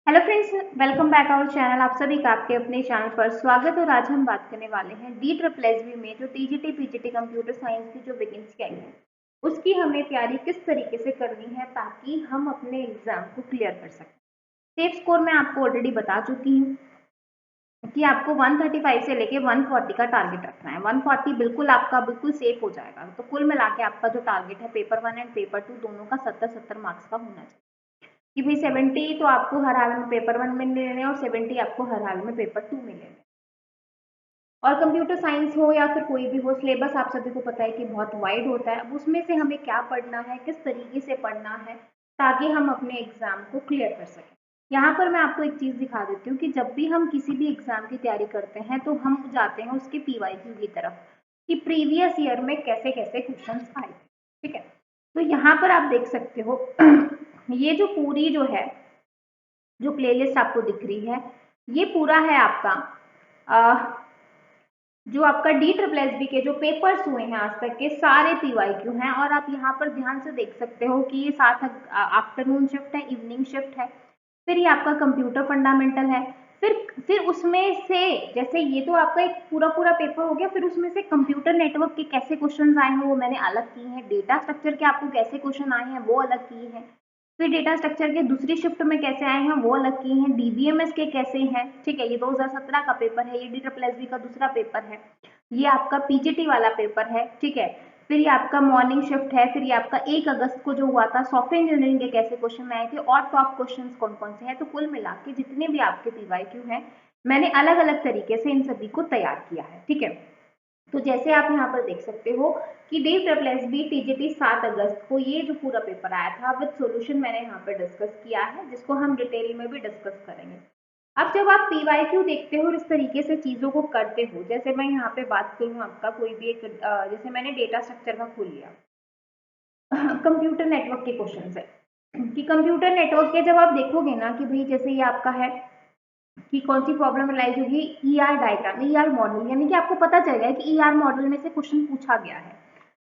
Hello friends, welcome back our channel. आप सभी का आपके अपने चैनल पर स्वागत। और आज हम बात करने वाले हैं DSSB में जो टीजीटी पीजीटी कंप्यूटर साइंस की जो वैकेंसी आई है उसकी हमें तैयारी किस तरीके से करनी है ताकि हम अपने एग्जाम को क्लियर कर सकें। सेफ स्कोर मैं आपको ऑलरेडी बता चुकी हूँ कि आपको 135 से लेके 140 का टारगेट रखना है। 140 बिल्कुल आपका बिल्कुल सेफ हो जाएगा। तो कुल मिला के आपका जो टारगेट है पेपर 1 एंड पेपर 2 दोनों का 70-70 मार्क्स का होना चाहिए कि भाई 70 तो आपको हर हाल में पेपर 1 में लेने और 70 आपको हर हाल में पेपर 2 में लेने। और कंप्यूटर साइंस हो या फिर कोई भी हो, सिलेबस आप सभी को पता है कि बहुत वाइड होता है। अब उसमें से हमें क्या पढ़ना है, किस तरीके से पढ़ना है ताकि हम अपने एग्जाम को क्लियर कर सकें। यहाँ पर मैं आपको एक चीज़ दिखा देती हूँ कि जब भी हम किसी भी एग्जाम की तैयारी करते हैं तो हम जाते हैं उसके PYQ की तरफ कि प्रीवियस ईयर में कैसे कैसे क्वेश्चन आए थे। ठीक है, तो यहाँ पर आप देख सकते हो ये जो पूरी जो है जो प्लेलिस्ट आपको दिख रही है ये पूरा है आपका जो आपका DSSB के जो पेपर्स हुए हैं आज तक के सारे PYQ हैं। और आप यहाँ पर ध्यान से देख सकते हो कि ये 7 आफ्टरनून शिफ्ट है, इवनिंग शिफ्ट है, फिर ये आपका कंप्यूटर फंडामेंटल है, फिर उसमें से जैसे ये तो आपका एक पूरा पेपर हो गया, फिर उसमें से कंप्यूटर नेटवर्क के कैसे क्वेश्चंस आए हैं वो मैंने अलग किए हैं, डेटा स्ट्रक्चर के आपको कैसे क्वेश्चन आए हैं वो अलग किए हैं, फिर डेटा स्ट्रक्चर के दूसरी शिफ्ट में कैसे आए हैं वो अलग किए हैं, DBMS के कैसे हैं। ठीक है, ये 2017 का पेपर है, ये DSSB का दूसरा पेपर है, ये आपका PGT वाला पेपर है। ठीक है, फिर ये आपका मॉर्निंग शिफ्ट है, फिर ये आपका 1 अगस्त को जो हुआ था सॉफ्टवेयर इंजीनियरिंग के कैसे क्वेश्चन आए थे और टॉप क्वेश्चंस कौन कौन से हैं। तो कुल मिला के जितने भी आपके PYQ हैं मैंने अलग अलग तरीके से इन सभी को तैयार किया है। ठीक है, तो जैसे आप यहाँ पर देख सकते हो कि DSSB TGT 7 अगस्त को ये जो पूरा पेपर आया था विद सॉल्यूशन मैंने यहाँ पर डिस्कस किया है, जिसको हम डिटेल में भी डिस्कस करेंगे। अब जब आप PYQ देखते हो और इस तरीके से चीज़ों को करते हो, जैसे मैं यहाँ पे बात करूँ आपका कोई भी एक जैसे मैंने डेटा स्ट्रक्चर का खोल लिया कंप्यूटर नेटवर्क के क्वेश्चन है कि कंप्यूटर नेटवर्क के जब आप देखोगे ना कि भाई जैसे ये आपका है कि कौन सी प्रॉब्लम एनालाइज होगी, ER डायग्राम, ER मॉडल, यानी कि आपको पता चल गया कि ER मॉडल में से क्वेश्चन पूछा गया है।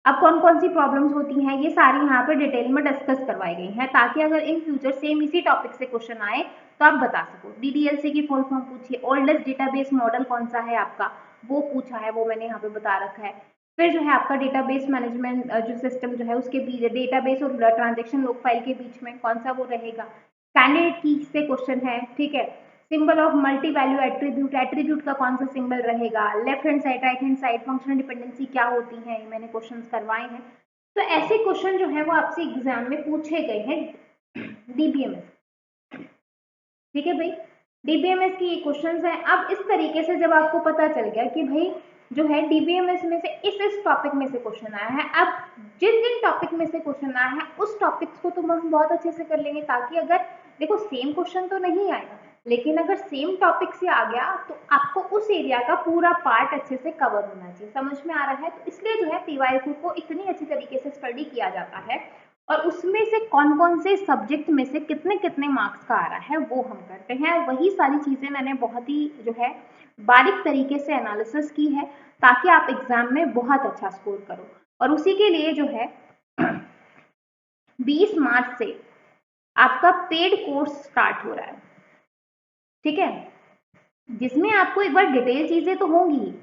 अब कौन कौन सी प्रॉब्लम्स होती हैं ये सारी यहाँ पे डिटेल में डिस्कस करवाई गई हैं ताकि अगर इन फ्यूचर सेम इसी टॉपिक से क्वेश्चन आए तो आप बता सको। DDLC की फुल फॉर्म पूछिए, ओल्डेस्ट डेटाबेस मॉडल कौन सा है आपका वो पूछा है, वो मैंने यहाँ पे बता रखा है। फिर जो है आपका डेटाबेस मैनेजमेंट जो सिस्टम जो है उसके बीच डेटाबेस और ट्रांजेक्शन लॉग फाइल के बीच में कौन सा वो रहेगा। कैंडिडेट की से क्वेश्चन है। ठीक है, symbol of multi value attribute, attribute का कौन सा सिंबल रहेगा, left hand side right hand side functional dependency क्या होती है, ये मैंने क्वेश्चंस करवाए हैं। तो ऐसे क्वेश्चन जो है वो आपसे एग्जाम में पूछे गए हैं DBMS। ठीक है भाई, DBMS की ये क्वेश्चंस हैं। अब इस तरीके से जब आपको पता चल गया कि भाई जो है DBMS में से इस टॉपिक में से क्वेश्चन आया है, अब जिन जिन टॉपिक में से क्वेश्चन आया है उस टॉपिक्स को तो हम बहुत अच्छे से कर लेंगे ताकि अगर देखो सेम क्वेश्चन तो नहीं आएगा लेकिन अगर सेम टॉपिक से आ गया तो आपको उस एरिया का पूरा पार्ट अच्छे से कवर होना चाहिए। समझ में आ रहा है? तो इसलिए जो है PYQ को इतनी अच्छी तरीके से स्टडी किया जाता है और उसमें से कौन कौन से सब्जेक्ट में से कितने कितने मार्क्स का आ रहा है वो हम करते हैं। वही सारी चीजें मैंने बहुत ही जो है बारीक तरीके से एनालिसिस की है ताकि आप एग्जाम में बहुत अच्छा स्कोर करो। और उसी के लिए जो है 20 मार्च से आपका पेड कोर्स स्टार्ट हो रहा है। ठीक है, जिसमें आपको एक बार डिटेल चीजें तो होंगी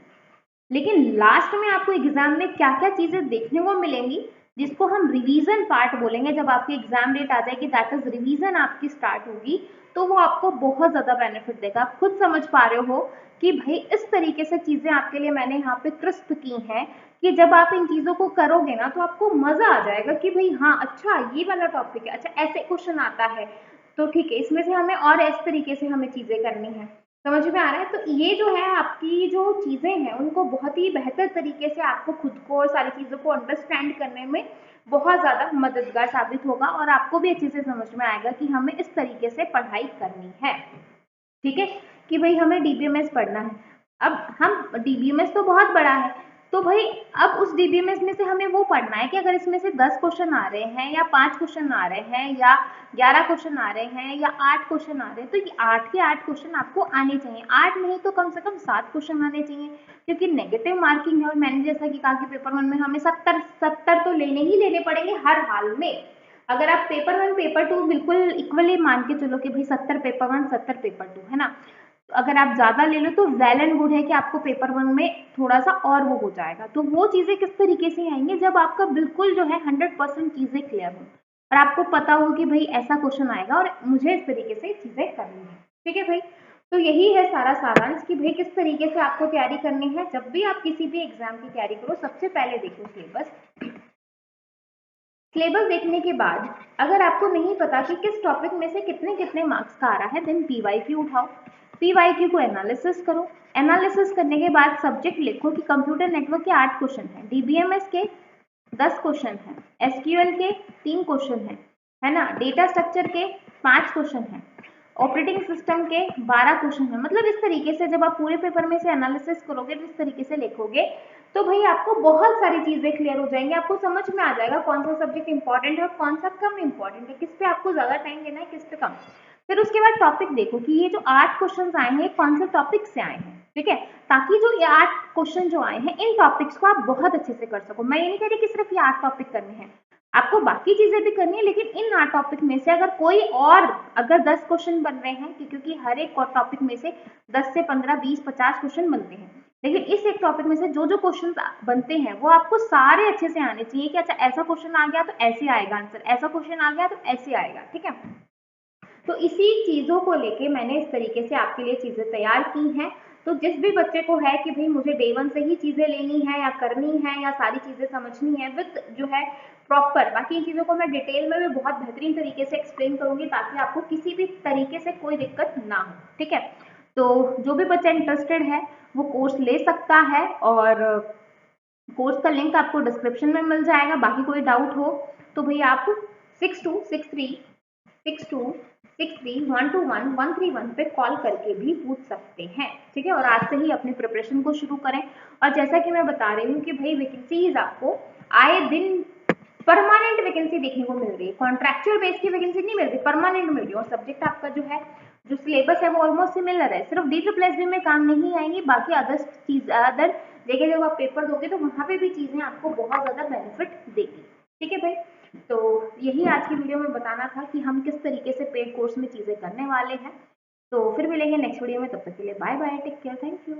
लेकिन लास्ट में आपको एग्जाम में क्या क्या चीजें देखने को मिलेंगी जिसको हम रिवीजन पार्ट बोलेंगे। जब आपकी एग्जाम डेट आ जाएगी दैट इज रिवीजन आपकी स्टार्ट होगी तो वो आपको बहुत ज्यादा बेनिफिट देगा। आप खुद समझ पा रहे हो कि भाई इस तरीके से चीजें आपके लिए मैंने यहाँ पे क्रिस्प की हैं कि जब आप इन चीजों को करोगे ना तो आपको मजा आ जाएगा कि भाई हाँ अच्छा ये वाला टॉपिक है, अच्छा ऐसे क्वेश्चन आता है तो ठीक है इसमें से हमें और इस तरीके से हमें चीजें करनी है। समझ में आ रहा है? तो ये जो है आपकी जो चीजें हैं उनको बहुत ही बेहतर तरीके से आपको खुद को और सारी चीजों को अंडरस्टैंड करने में बहुत ज्यादा मददगार साबित होगा और आपको भी अच्छे से समझ में आएगा कि हमें इस तरीके से पढ़ाई करनी है। ठीक है, कि भाई हमें DBMS पढ़ना है। अब हम DBMS तो बहुत बड़ा है तो भाई अब उस DBMS में से हमें वो पढ़ना है कि अगर इसमें से 10 क्वेश्चन आ रहे हैं या 5 क्वेश्चन आ रहे हैं या 11 क्वेश्चन आ रहे हैं या 8 क्वेश्चन आ रहे हैं तो ये 8 के 8 क्वेश्चन आपको आने चाहिए। 8 नहीं तो कम से कम 7 क्वेश्चन आने चाहिए क्योंकि नेगेटिव मार्किंग है और मैंने जैसा कि कहा कि पेपर 1 में हमें 70 तो लेने ही लेने पड़ेंगे हर हाल में। अगर आप पेपर 1 पेपर 2 बिल्कुल इक्वली मान के चलो कि भाई 70 पेपर 1 70 पेपर 2 है ना, तो अगर आप ज्यादा ले लो तो वेल एंड गुड है कि आपको पेपर 1 में थोड़ा सा और वो हो जाएगा। तो वो चीजें किस तरीके से आएंगी, जब आपका बिल्कुल जो है 100% चीजें क्लियर हो और आपको पता हो कि भाई ऐसा क्वेश्चन आएगा और मुझे इस तरीके से चीजें करनी है। ठीक है भाई, तो यही है सारा सारांश कि भाई किस तरीके से आपको तैयारी करनी है। जब भी आप किसी भी एग्जाम की तैयारी करो, सबसे पहले देखो सिलेबस। सिलेबस देखने के बाद अगर आपको नहीं पता कि किस टॉपिक में से कितने कितने मार्क्स का आ रहा है, देन पीवाईक्यू उठाओ, पीवाईक्यू को एनालिसिस करो। एनालिसिस करने के बाद सब्जेक्ट लिखो कि कंप्यूटर नेटवर्क के 8 क्वेश्चन हैं, डीबीएमएस के 10 क्वेश्चन हैं, एसक्यूएल के 3 क्वेश्चन हैं, है ना, डेटा स्ट्रक्चर के 5 क्वेश्चन हैं, ऑपरेटिंग सिस्टम के 12 क्वेश्चन है। मतलब इस तरीके से जब आप पूरे पेपर में से एनालिसिस करोगे, इस तरीके से लिखोगे, तो भाई आपको बहुत सारी चीजें क्लियर हो जाएंगी। आपको समझ में आ जाएगा कौन सा सब्जेक्ट इंपॉर्टेंट है और कौन सा कम इंपॉर्टेंट है, किस पे आपको ज्यादा टाइम देना है, किस पे कम। फिर उसके बाद टॉपिक देखो कि ये जो 8 क्वेश्चन आए हैं कौन से टॉपिक से आए हैं, ठीक है, ताकि जो ये 8 क्वेश्चन जो आए हैं इन टॉपिक्स को आप बहुत अच्छे से कर सको। मैं ये नहीं कह रही कि सिर्फ ये 8 टॉपिक करने हैं, आपको बाकी चीजें भी करनी है, लेकिन इन 8 टॉपिक में से अगर कोई और अगर 10 क्वेश्चन बन रहे हैं, क्योंकि हर एक टॉपिक में से 10 से 15 20 50 क्वेश्चन बनते हैं, लेकिन इस एक टॉपिक में से जो जो क्वेश्चन बनते हैं वो आपको सारे अच्छे से आने चाहिए कि अच्छा ऐसा क्वेश्चन आ गया तो ऐसे आएगा आंसर, ऐसा क्वेश्चन आ गया तो ऐसे आएगा। ठीक है, तो इसी चीजों को लेके मैंने इस तरीके से आपके लिए चीजें तैयार की हैं। तो जिस भी बच्चे को है कि भाई मुझे डे 1 से ही चीजें लेनी है या करनी है या सारी चीजें समझनी है विद जो है प्रॉपर, बाकी इन चीजों को मैं डिटेल में भी बहुत बेहतरीन तरीके से एक्सप्लेन करूंगी ताकि आपको किसी भी तरीके से कोई दिक्कत ना हो। ठीक है, तो जो भी बच्चा इंटरेस्टेड है वो कोर्स ले सकता है और कोर्स का लिंक आपको डिस्क्रिप्शन में मिल जाएगा। बाकी कोई डाउट हो तो भाई आप 6263 पे कॉल करके भी पूछ सकते हैं। ठीक है, और आज से ही अपनी प्रिपरेशन को शुरू करें। और जैसा कि मैं बता रही हूँ कि भाई वैकेंसीज आपको आए दिन परमानेंट वैकेंसी देखने को मिल रही है, कॉन्ट्रैक्चुअल बेस की वैकेंसी नहीं मिल रही, परमानेंट मिल रही है। और सब्जेक्ट आपका जो है जो सिलेबस है वो ऑलमोस्ट सिमिलर है, सिर्फ DSSB में काम नहीं आएंगी, बाकी अदर जगह जब आप पेपर दोगे तो वहां पे भी चीजें आपको बहुत ज्यादा बेनिफिट देगी। ठीक है भाई, तो यही आज की वीडियो में बताना था कि हम किस तरीके से पेड कोर्स में चीजें करने वाले हैं। तो फिर मिलेंगे नेक्स्ट वीडियो में, तब तक के लिए bye bye, take care, thank you.